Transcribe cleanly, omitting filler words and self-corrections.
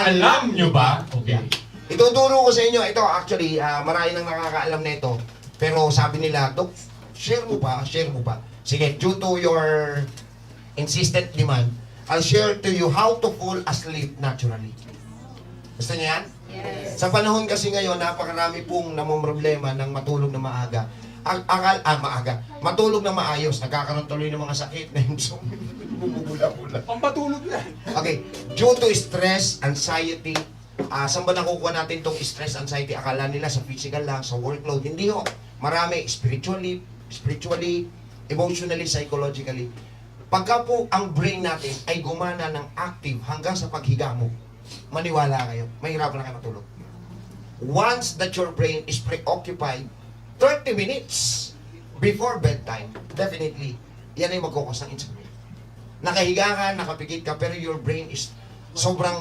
Alam nyo ba? Okay. Ituturo ko sa inyo, ito actually, marami nang nakakaalam na ito. Pero sabi nila, Dok, share mo pa. Sige, due to your insistent demand, I'll share to you how to fall asleep naturally. Gusto niyo yan? Yes. Sa panahon kasi ngayon, napakarami pong namumroblema ng matulog na maaga. Matulog na maayos, nagkakaroon tuloy ng mga sakit na yung bumubula-bula. Pampatulog yan. Okay, due to stress, anxiety, saan ba nakukuha natin itong stress, anxiety? Akala nila sa physical lang, sa workload. Hindi ho. Marami, spiritually, emotionally, psychologically. Pagka po ang brain natin ay gumana ng active hanggang sa paghiga mo, maniwala kayo, mahirapan na kayo matulog. Once that your brain is preoccupied, 30 minutes before bedtime, definitely, yan ay magkukos ng insomnia. Nakahiga ka, nakapikit ka, pero your brain is sobrang